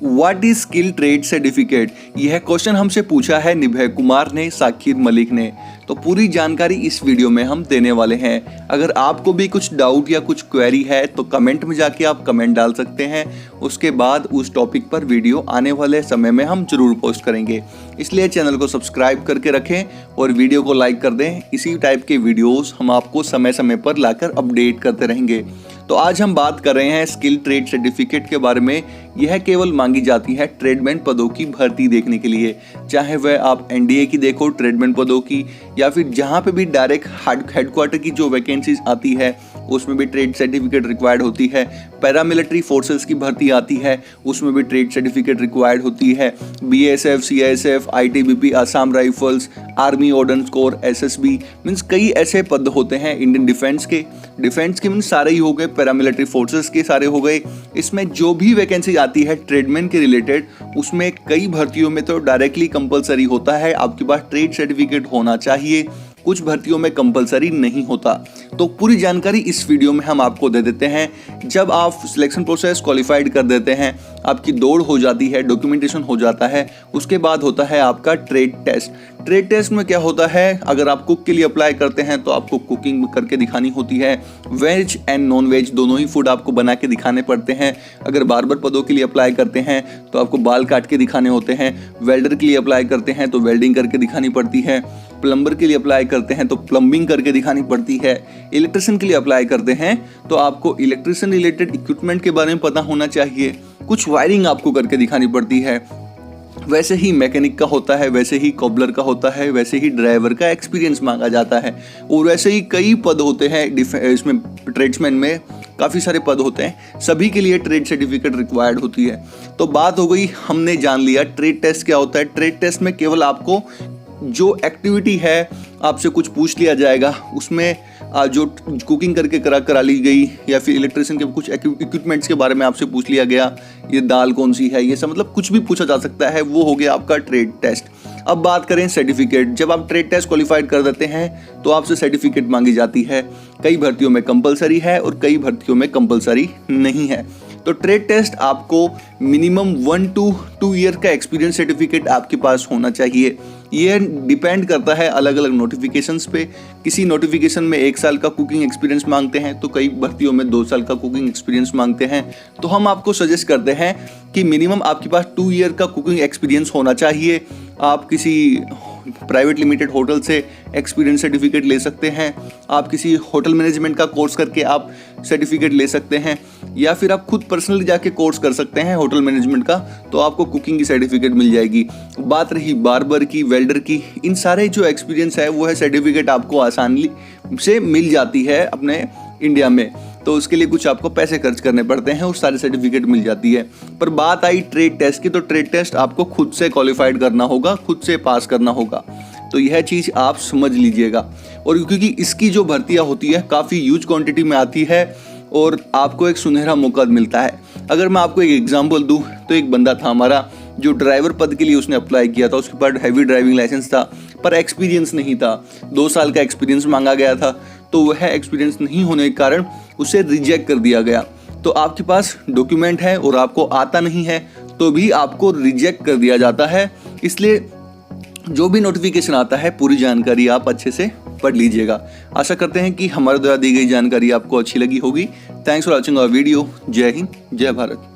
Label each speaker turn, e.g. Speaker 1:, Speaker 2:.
Speaker 1: What is skill trade certificate? यह question हमसे पूछा है निभय कुमार ने, साकिर मलिक ने। तो पूरी जानकारी इस वीडियो में हम देने वाले हैं। अगर आपको भी कुछ डाउट या कुछ क्वेरी है तो कमेंट में जाके आप कमेंट डाल सकते हैं। उसके बाद उस टॉपिक पर वीडियो आने वाले समय में हम जरूर पोस्ट करेंगे, इसलिए चैनल को सब्सक्राइब करके रखें और वीडियो को लाइक कर दें। इसी टाइप के वीडियोस हम आपको समय समय पर लाकर अपडेट करते रहेंगे। तो आज हम बात कर रहे हैं स्किल ट्रेड सर्टिफिकेट के बारे में। यह केवल मांगी जाती है ट्रेडमैन पदों की भर्ती देखने के लिए, चाहे वह आप एनडीए की देखो ट्रेडमैन पदों की, या फिर जहां पे भी डायरेक्ट हेडक्वार्टर की जो वैकेंसीज आती है उसमें भी ट्रेड सर्टिफिकेट रिक्वायर्ड होती है। पैरामिलिट्री फोर्सेस की भर्ती आती है, उसमें भी ट्रेड सर्टिफिकेट रिक्वायर्ड होती है। BSF, CISF, ITBP, Assam rifles, army ordinance core, SSB, means कई ऐसे पद होते हैं इंडियन डिफेंस के मीन्स सारे ही हो गए, पैरामिलिट्री फोर्सेस के सारे हो गए। इसमें जो भी वैकेंसी आती है ट्रेडमैन के रिलेटेड, उसमें कई भर्तियों में तो डायरेक्टली कंपलसरी होता है आपके पास ट्रेड सर्टिफिकेट होना चाहिए, कुछ भर्तियों में कंपलसरी नहीं होता। तो पूरी जानकारी इस वीडियो में हम आपको दे देते हैं। जब आप सिलेक्शन प्रोसेस क्वालिफाइड कर देते हैं, आपकी दौड़ हो जाती है, डॉक्यूमेंटेशन हो जाता है, उसके बाद होता है आपका ट्रेड टेस्ट। ट्रेड टेस्ट में क्या होता है, अगर आप कुक के लिए अप्लाई करते हैं तो आपको कुकिंग करके दिखानी होती है। वेज एंड नॉन वेज दोनों ही फूड आपको बना के दिखाने पड़ते हैं। अगर बार्बर पदों के लिए अप्लाई करते हैं तो आपको बाल काट के दिखाने होते हैं। वेल्डर के लिए अप्लाई करते हैं तो वेल्डिंग करके दिखानी पड़ती है। प्लम्बर के लिए अप्लाई करते हैं तो प्लम्बिंग करके दिखानी पड़ती है। इलेक्ट्रिशियन के लिए अप्लाई करते हैं तो आपको इलेक्ट्रिशियन रिलेटेड इक्विपमेंट के बारे में पता होना चाहिए। कुछ वायरिंग आपको करके दिखानी पड़ती है। वैसे ही मैकेनिक का होता है, वैसे ही कॉबलर का होता है, वैसे ही ड्राइवर का एक्सपीरियंस मांगा जाता है। और वैसे ही कई पद होते हैं इसमें, ट्रेड्समैन में काफ़ी सारे पद होते हैं, सभी के लिए ट्रेड सर्टिफिकेट रिक्वायर्ड होती है। तो बात हो गई, हमने जान लिया ट्रेड टेस्ट क्या होता है। ट्रेड टेस्ट में केवल आपको जो एक्टिविटी है आपसे कुछ पूछ लिया जाएगा, उसमें जो कुकिंग करके करा ली गई या फिर इलेक्ट्रिशियन के कुछ इक्विपमेंट्स के बारे में आपसे पूछ लिया गया, ये दाल कौन सी है, ये सब मतलब कुछ भी पूछा जा सकता है, वो हो गया आपका ट्रेड टेस्ट। अब बात करें सर्टिफिकेट। जब आप ट्रेड टेस्ट क्वालिफाइड कर देते हैं तो आपसे सर्टिफिकेट मांगी जाती है। कई भर्तियों में कंपलसरी है और कई भर्तियों में कंपलसरी नहीं है। तो ट्रेड टेस्ट आपको मिनिमम 1 to 2 ईयर का एक्सपीरियंस सर्टिफिकेट आपके पास होना चाहिए। ये डिपेंड करता है अलग अलग नोटिफिकेशंस पे। किसी नोटिफिकेशन में 1 साल का कुकिंग एक्सपीरियंस मांगते हैं तो कई भर्तियों में 2 साल का कुकिंग एक्सपीरियंस मांगते हैं। तो हम आपको सजेस्ट करते हैं कि मिनिमम आपके पास 2 ईयर का कुकिंग एक्सपीरियंस होना चाहिए। आप किसी प्राइवेट लिमिटेड होटल से एक्सपीरियंस सर्टिफिकेट ले सकते हैं, आप किसी होटल मैनेजमेंट का कोर्स करके आप सर्टिफिकेट ले सकते हैं, या फिर आप खुद पर्सनली जाके कोर्स कर सकते हैं होटल मैनेजमेंट का, तो आपको कुकिंग की सर्टिफिकेट मिल जाएगी। बात रही बार्बर की, वेल्डर की, इन सारे जो एक्सपीरियंस है वो है सर्टिफिकेट आपको आसानी से मिल जाती है अपने इंडिया में। तो उसके लिए कुछ आपको पैसे खर्च करने पड़ते हैं और सारी सर्टिफिकेट मिल जाती है। पर बात आई ट्रेड टेस्ट की, तो ट्रेड टेस्ट आपको खुद से क्वालिफाइड करना होगा, खुद से पास करना होगा। तो यह चीज़ आप समझ लीजिएगा। और क्योंकि इसकी जो भर्तियाँ होती है काफ़ी ह्यूज क्वांटिटी में आती है और आपको एक सुनहरा मौका मिलता है। अगर मैं आपको एक एग्जांपल दूं तो एक बंदा था हमारा जो ड्राइवर पद के लिए उसने अप्लाई किया था। उसके पास हैवी ड्राइविंग लाइसेंस था पर एक्सपीरियंस नहीं था। 2 साल का एक्सपीरियंस मांगा गया था, तो वह एक्सपीरियंस नहीं होने के कारण उसे रिजेक्ट कर दिया गया। तो आपके पास डॉक्यूमेंट है और आपको आता नहीं है तो भी आपको रिजेक्ट कर दिया जाता है। इसलिए जो भी नोटिफिकेशन आता है पूरी जानकारी आप अच्छे से पढ़ लीजिएगा। आशा करते हैं कि हमारे द्वारा दी गई जानकारी आपको अच्छी लगी होगी। Thanks for watching our video. जय हिंद, जय भारत।